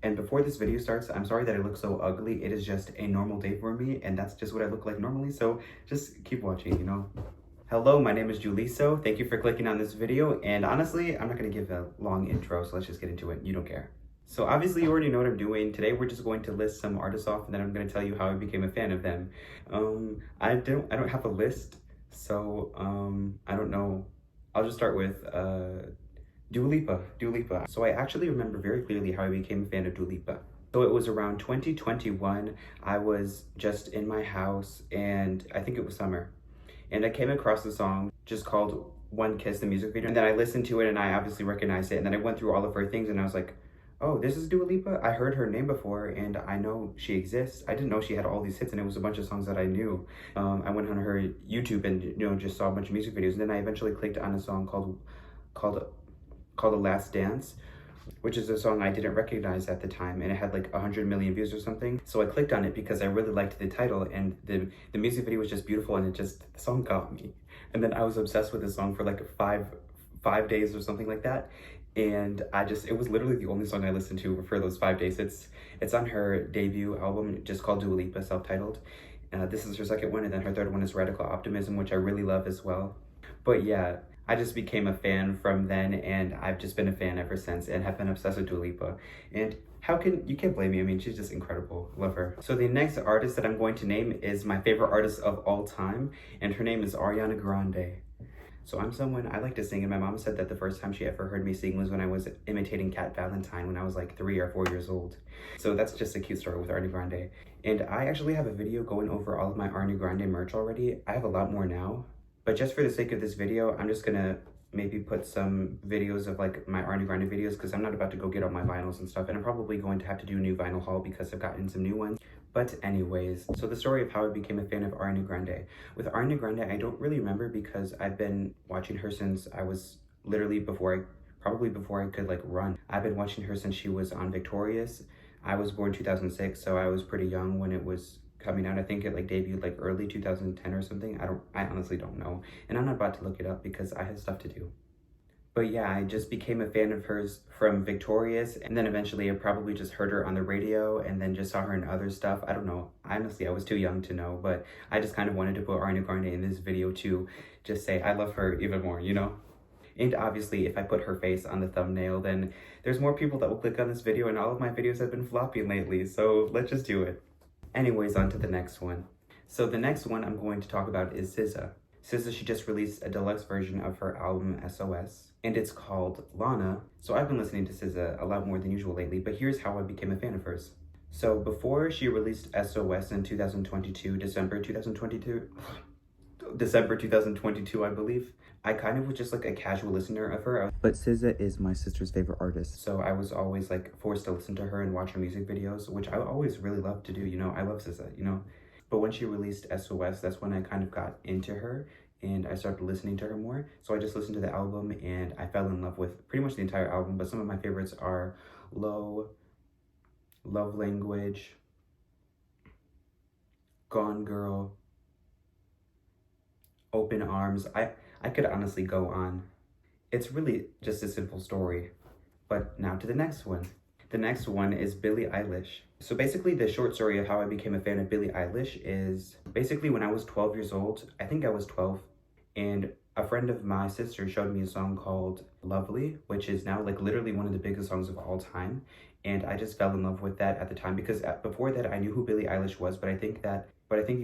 And before this video starts, I'm sorry that I look so ugly. It is just a normal day for me, and that's just what I look like normally, so just keep watching, you know? Hello, my name is Juliso. Thank you for clicking on this video, and honestly, I'm not gonna give a long intro, so let's just get into it. You don't care. So obviously you already know what I'm doing. Today we're just going to list some artists off, and then I'm gonna tell you how I became a fan of them. I don't have a list, so I don't know. I'll just start with Dua Lipa. So I actually remember very clearly how I became a fan of Dua Lipa. So it was around 2021. I was just in my house, and I think it was summer. And I came across the song just called One Kiss, the music video. And then I listened to it, and I obviously recognized it. And then I went through all of her things, and I was like, oh, this is Dua Lipa? I heard her name before, and I know she exists. I didn't know she had all these hits, and it was a bunch of songs that I knew. I went on her YouTube and, you know, just saw a bunch of music videos. And then I eventually clicked on a song called The Last Dance, which is a song I didn't recognize at the time, and it had like 100 million views or something. So I clicked on it because I really liked the title, and the music video was just beautiful, and the song got me. And then I was obsessed with the song for like five days or something like that. And it was literally the only song I listened to for those 5 days. It's on her debut album, just called Dua Lipa, self-titled. This is her second one, and then her third one is Radical Optimism, which I really love as well. But yeah, I just became a fan from then, and I've just been a fan ever since, and have been obsessed with Dua Lipa. And you can't blame me. I mean, she's just incredible. Love her. So the next artist that I'm going to name is my favorite artist of all time, and her name is Ariana Grande. So I'm someone, I like to sing, and my mom said that the first time she ever heard me sing was when I was imitating Cat Valentine when I was like 3 or 4 years old. So that's just a cute story with Ariana Grande. And I actually have a video going over all of my Ariana Grande merch already. I have a lot more now. But just for the sake of this video, I'm just gonna maybe put some videos of like my Ariana Grande videos, because I'm not about to go get all my vinyls and stuff, and I'm probably going to have to do a new vinyl haul because I've gotten some new ones. But anyways, so the story of how I became a fan of Ariana Grande. With Ariana Grande, I don't really remember because I've been watching her since I was literally probably before I could like run. I've been watching her since she was on Victorious. I was born 2006, so I was pretty young when it was coming out. I think it like debuted like early 2010 or something. I honestly don't know. And I'm not about to look it up because I have stuff to do. But yeah, I just became a fan of hers from Victorious, and then eventually I probably just heard her on the radio and then just saw her in other stuff. I don't know. Honestly, I was too young to know, but I just kind of wanted to put Ariana Grande in this video to just say I love her even more, you know? And obviously, if I put her face on the thumbnail, then there's more people that will click on this video, and all of my videos have been flopping lately, so let's just do it. Anyways, on to the next one. So the next one I'm going to talk about is SZA. SZA, she just released a deluxe version of her album SOS, and it's called Lana. So I've been listening to SZA a lot more than usual lately, but here's how I became a fan of hers. So before she released SOS in 2022, December 2022, I believe, I kind of was just like a casual listener of her. But SZA is my sister's favorite artist, so I was always like forced to listen to her and watch her music videos, which I always really loved to do, you know? I love SZA, you know? But when she released SOS, that's when I kind of got into her, and I started listening to her more. So I just listened to the album, and I fell in love with pretty much the entire album, but some of my favorites are Low, Love Language, Gone Girl, Open Arms. I could honestly go on. It's really just a simple story. But now to the next one. The next one is Billie Eilish. So basically the short story of how I became a fan of Billie Eilish is basically when I was 12 years old, I think I was 12, and a friend of my sister showed me a song called Lovely, which is now like literally one of the biggest songs of all time. And I just fell in love with that at the time, because before that I knew who Billie Eilish was, but I think the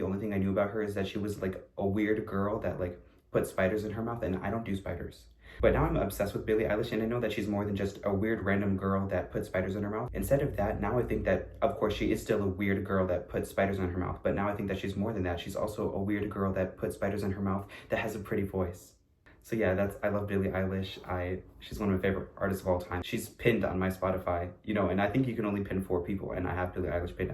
only thing I knew about her is that she was like a weird girl that like put spiders in her mouth, and I don't do spiders. But now I'm obsessed with Billie Eilish, and I know that she's more than just a weird random girl that puts spiders in her mouth. Instead of that, now I think that, of course, she is still a weird girl that puts spiders in her mouth, but now I think that she's more than that. She's also a weird girl that puts spiders in her mouth that has a pretty voice. So yeah, I love Billie Eilish. She's one of my favorite artists of all time. She's pinned on my Spotify, you know, and I think you can only pin 4 people, and I have Billie Eilish pinned.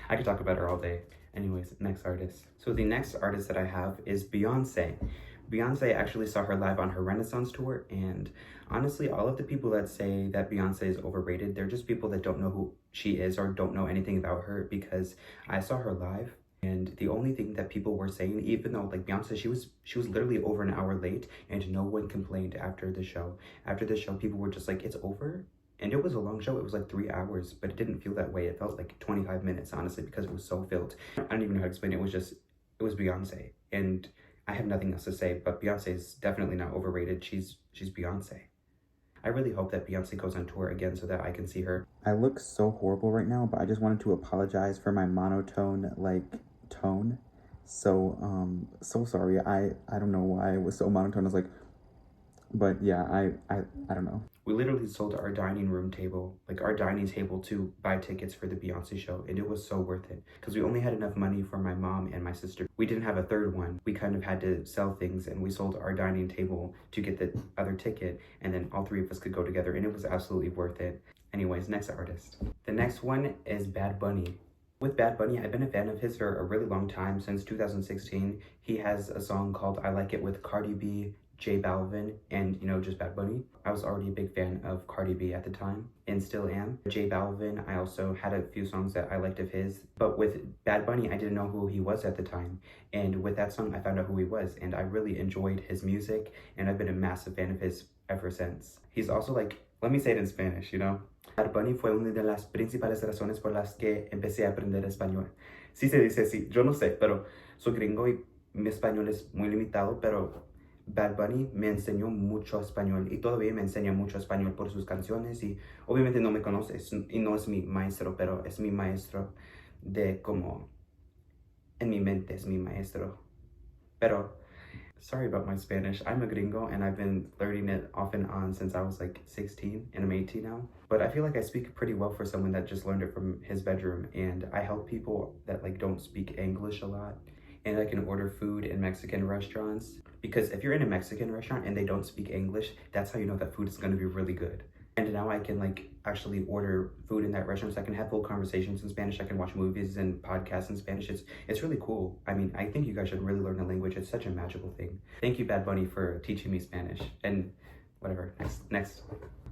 I could talk about her all day. Anyways, next artist. So the next artist that I have is Beyonce. Beyonce, actually saw her live on her Renaissance tour, and honestly, all of the people that say that Beyonce is overrated, they're just people that don't know who she is or don't know anything about her, because I saw her live, and the only thing that people were saying, even though like Beyonce, she was literally over an hour late, and no one complained after the show. After the show, people were just like, it's over? And it was a long show. It was like 3 hours, but it didn't feel that way. It felt like 25 minutes, honestly, because it was so filled. I don't even know how to explain it. It was Beyonce. And I have nothing else to say, but Beyonce is definitely not overrated. She's Beyonce. I really hope that Beyonce goes on tour again so that I can see her. I look so horrible right now, but I just wanted to apologize for my monotone, tone. So sorry. I don't know why it was so monotone. I was like, but yeah, I don't know. We literally sold our dining room table, like our dining table, to buy tickets for the Beyonce show, and it was so worth it because we only had enough money for my mom and my sister. We didn't have a third one. We kind of had to sell things, and we sold our dining table to get the other ticket, and then all three of us could go together, and it was absolutely worth it. Anyways, next artist. The next one is Bad Bunny. With Bad Bunny, I've been a fan of his for a really long time, since 2016. He has a song called I Like It with Cardi B, J Balvin, and just Bad Bunny. I was already a big fan of Cardi B at the time and still am. J Balvin, I also had a few songs that I liked of his, but with Bad Bunny, I didn't know who he was at the time. And with that song, I found out who he was, and I really enjoyed his music, and I've been a massive fan of his ever since. He's also like, let me say it in Spanish, Bad Bunny fue una de las principales razones por las que empecé a aprender español. Sí se dice así, yo no sé, pero soy gringo y mi español es muy limitado, pero Bad Bunny me enseñó mucho español y todavía me enseña mucho español por sus canciones, y obviamente no me conoce y no es mi maestro, pero es mi maestro de como en mi mente es mi maestro. Pero sorry about my Spanish. I'm a gringo and I've been learning it off and on since I was like 16 and I'm 18 now. But I feel like I speak pretty well for someone that just learned it from his bedroom, and I help people that don't speak English a lot. And I can order food in Mexican restaurants, because if you're in a Mexican restaurant and they don't speak English, that's how you know that food is going to be really good. And now I can actually order food in that restaurant, so I can have full conversations in Spanish. I can watch movies and podcasts in Spanish. It's really cool. I mean, I think you guys should really learn a language. It's such a magical thing. Thank you, Bad Bunny, for teaching me Spanish. And whatever, next.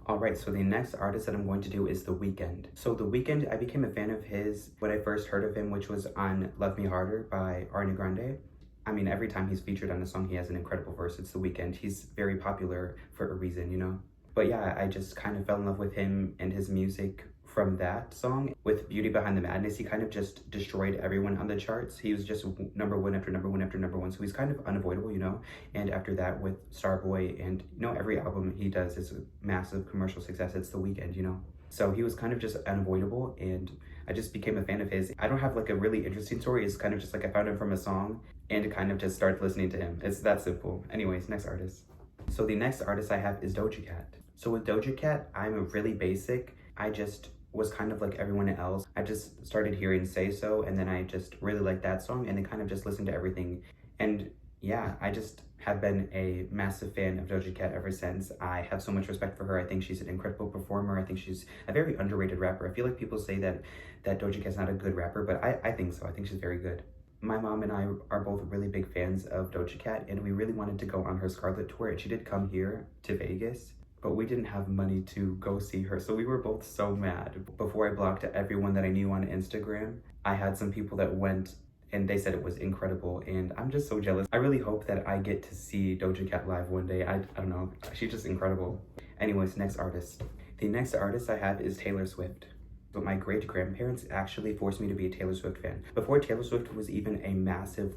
All right, so the next artist that I'm going to do is The Weeknd. So The Weeknd, I became a fan of his when I first heard of him, which was on Love Me Harder by Ariana Grande. I mean, every time he's featured on a song, he has an incredible verse. It's The Weeknd. He's very popular for a reason, But yeah, I just kind of fell in love with him and his music from that song. With Beauty Behind the Madness, he kind of just destroyed everyone on the charts. He was just number one after number one after number one. So he's kind of unavoidable, And after that, with Starboy and, every album he does is a massive commercial success. It's The Weeknd, So he was kind of just unavoidable, and I just became a fan of his. I don't have a really interesting story. It's kind of just I found him from a song and kind of just started listening to him. It's that simple. Anyways, next artist. So the next artist I have is Doja Cat. So with Doja Cat, I'm really basic. I just was kind of like everyone else. I just started hearing Say So, and then I just really liked that song, and then kind of just listened to everything. And yeah, I just have been a massive fan of Doja Cat ever since. I have so much respect for her. I think she's an incredible performer. I think she's a very underrated rapper. I feel like people say that Doja Cat's not a good rapper, but I think so. I think she's very good. My mom and I are both really big fans of Doja Cat, and we really wanted to go on her Scarlet tour, and she did come here to Vegas, but we didn't have money to go see her, so we were both so mad. Before I blocked everyone that I knew on Instagram, I had some people that went and they said it was incredible, and I'm just so jealous. I really hope that I get to see Doja Cat live one day. I don't know, she's just incredible. Anyways, next artist. The next artist I have is Taylor Swift. But my great-grandparents actually forced me to be a Taylor Swift fan. Before Taylor Swift was even a massive,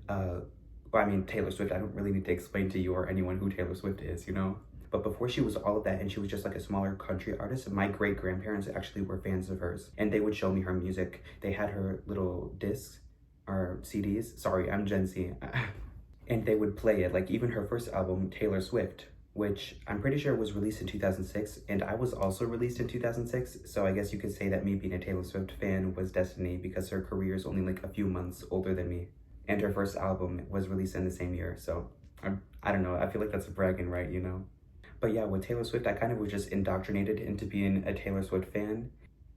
Taylor Swift, I don't really need to explain to you or anyone who Taylor Swift is, But before she was all of that and she was just a smaller country artist, my great-grandparents actually were fans of hers. And they would show me her music. They had her little discs or CDs. Sorry, I'm Gen Z. And they would play it, even her first album, Taylor Swift, which I'm pretty sure was released in 2006, and I was also released in 2006, so I guess you could say that me being a Taylor Swift fan was destiny, because her career is only a few months older than me, and her first album was released in the same year, so I don't know, I feel like that's bragging, right, But yeah, with Taylor Swift, I kind of was just indoctrinated into being a Taylor Swift fan,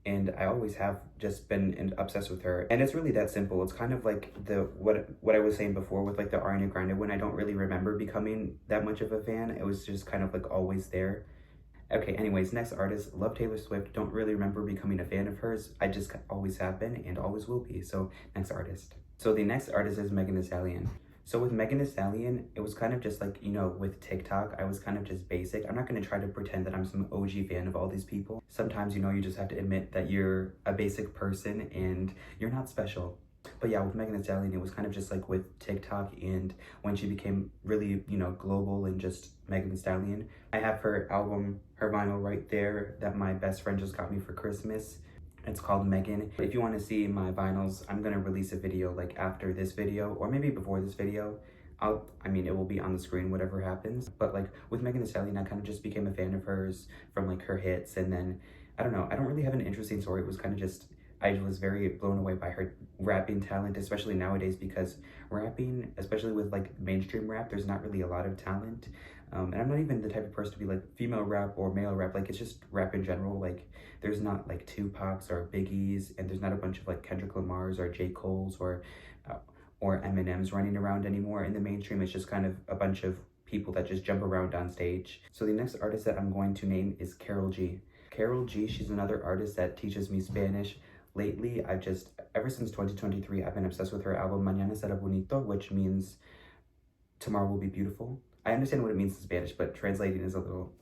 and I always have just been obsessed with her. And it's really that simple. It's kind of like what I was saying before with the Ariana Grande, when I don't really remember becoming that much of a fan. It was just kind of always there. Okay, anyways, next artist. Love Taylor Swift. Don't really remember becoming a fan of hers. I just always have been and always will be. So next artist. So the next artist is Megan Thee Stallion. So with Megan Thee Stallion, it was kind of just like, you know, with TikTok, I was kind of just basic. I'm not going to try to pretend that I'm some OG fan of all these people. Sometimes, you know, you just have to admit that you're a basic person and you're not special. But yeah, with Megan Thee Stallion, it was kind of just like with TikTok, and when she became really, you know, global and just Megan Thee Stallion. I have her album, her vinyl right there that my best friend just got me for Christmas. It's called Megan. If you want to see my vinyls, I'm gonna release a video like after this video or maybe before this video. I mean, it will be on the screen, whatever happens. But like with Megan Thee Stallion, I kind of just became a fan of hers from like her hits. And then, I don't know, I don't really have an interesting story. It was kind of just, I was very blown away by her rapping talent, especially nowadays, because rapping, especially with like mainstream rap, there's not really a lot of talent. And I'm not even the type of person to be like female rap or male rap. Like, it's just rap in general. Like, there's not like Tupac's or Biggie's, and there's not a bunch of like Kendrick Lamar's or J. Cole's or Eminem's running around anymore. In the mainstream, it's just kind of a bunch of people that just jump around on stage. So the next artist that I'm going to name is Carol G. Carol G, she's another artist that teaches me Spanish. Lately, ever since 2023, I've been obsessed with her album Mañana Será Bonito, which means tomorrow will be beautiful. I understand what it means in Spanish, but translating is a little...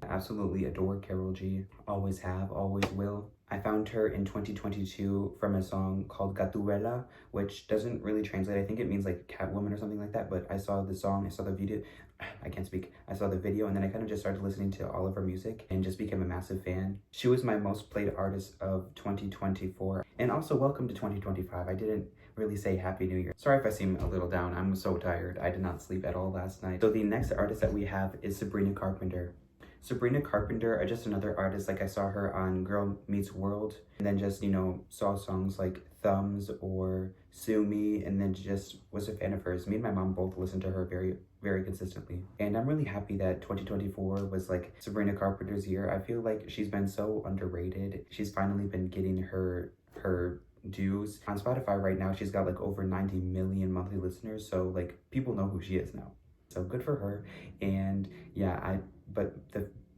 I absolutely adore Carol G. Always have, always will. I found her in 2022 from a song called Gatubela, which doesn't really translate. I think it means like Catwoman or something like that, but I saw the song, I saw the video, I can't speak. I saw the video, and then I kind of just started listening to all of her music and just became a massive fan. She was my most played artist of 2024. And also welcome to 2025. I didn't really say Happy New Year. Sorry if I seem a little down. I'm so tired. I did not sleep at all last night. So the next artist that we have is Sabrina Carpenter. Sabrina Carpenter, just another artist. Like, I saw her on Girl Meets World, and then just, you know, saw songs like Thumbs or Sue Me, and then just was a fan of hers. Me and my mom both listened to her very, very consistently. And I'm really happy that 2024 was like Sabrina Carpenter's year. I feel like she's been so underrated. She's finally been getting her dues. On Spotify right now, she's got like over 90 million monthly listeners. So like, people know who she is now. So good for her. And yeah, but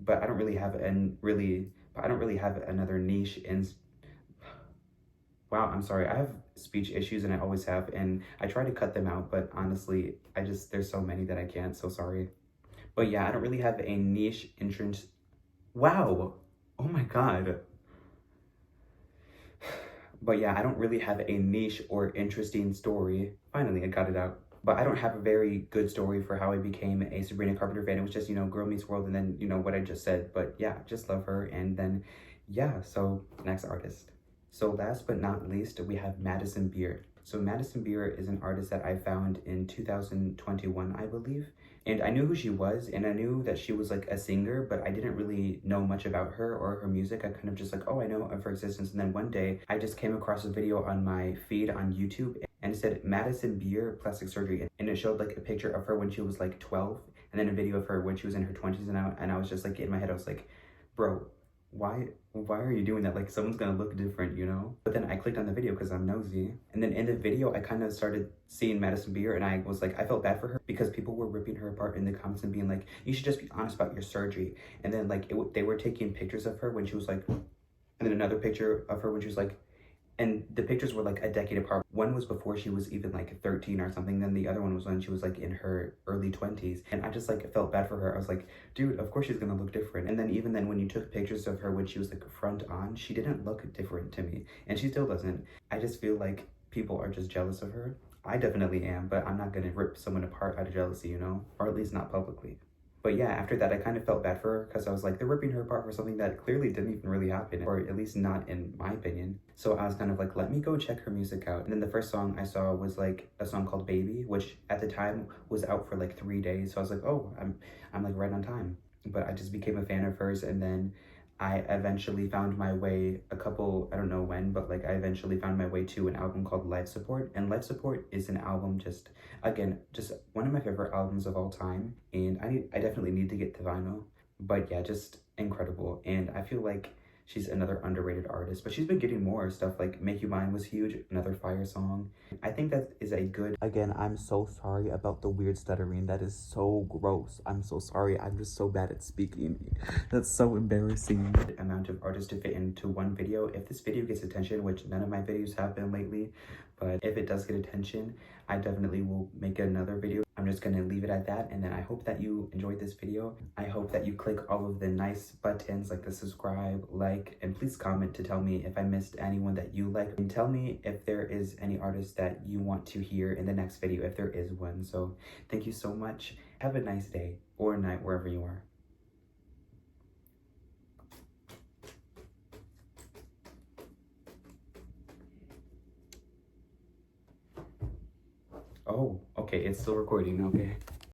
I don't really have another niche in... Wow, I'm sorry. I have speech issues, and I always have, and I try to cut them out, but honestly, there's so many that I can't, so sorry. But yeah, I don't really have a niche interest. Wow. Oh my God. But yeah, I don't really have a niche or interesting story. Finally, I got it out. But I don't have a very good story for how I became a Sabrina Carpenter fan. It was just, you know, Girl Meets World, and then, you know, what I just said. But yeah, just love her. And then, yeah, so next artist. So last but not least, we have Madison Beer. So Madison Beer is an artist that I found in 2021, I believe. And I knew who she was, and I knew that she was like a singer, but I didn't really know much about her or her music. I kind of just like, oh, I know of her existence. And then one day I just came across a video on my feed on YouTube, and it said Madison Beer plastic surgery. And it showed like a picture of her when she was like 12, and then a video of her when she was in her 20s. And I was just like, in my head, I was like, bro, why are you doing that? Like, someone's gonna look different, you know? But then I clicked on the video because I'm nosy. And then in the video, I kind of started seeing Madison Beer, and I was like, I felt bad for her because people were ripping her apart in the comments and being like, you should just be honest about your surgery. And then like, they were taking pictures of her when she was like, and then another picture of her when she was like, and the pictures were like a decade apart. One was before she was even like 13 or something. Then the other one was when she was like in her early 20s. And I just like felt bad for her. I was like, dude, of course she's gonna look different. And then even then when you took pictures of her when she was like front on, she didn't look different to me. And she still doesn't. I just feel like people are just jealous of her. I definitely am, but I'm not gonna rip someone apart out of jealousy, you know? Or at least not publicly. But yeah, after that, I kind of felt bad for her because I was like, they're ripping her apart for something that clearly didn't even really happen, or at least not in my opinion. So I was kind of like, let me go check her music out. And then the first song I saw was like a song called Baby, which at the time was out for like 3 days. So I was like, oh, I'm like right on time. But I just became a fan of hers, and then I eventually found my way I don't know when, but like I eventually found my way to an album called Life Support. And Life Support is an album just one of my favorite albums of all time. And I definitely need to get to vinyl. But yeah, just incredible. And I feel like She's another underrated artist, but she's been getting more stuff. Like Make You Mine was huge, another fire song. I think that is a good... Again, I'm so sorry about the weird stuttering. That is so gross. I'm so sorry. I'm just so bad at speaking. That's so embarrassing. Amount of artists to fit into one video. If this video gets attention, which none of my videos have been lately, but if it does get attention, I definitely will make another video. I'm just gonna leave it at that, and then I hope that you enjoyed this video. I hope that you click all of the nice buttons like the subscribe, like, and please comment to tell me if I missed anyone that you like, and tell me if there is any artist that you want to hear in the next video, if there is one. So thank you so much. Have a nice day or night wherever you are. Oh, okay, it's still recording, okay.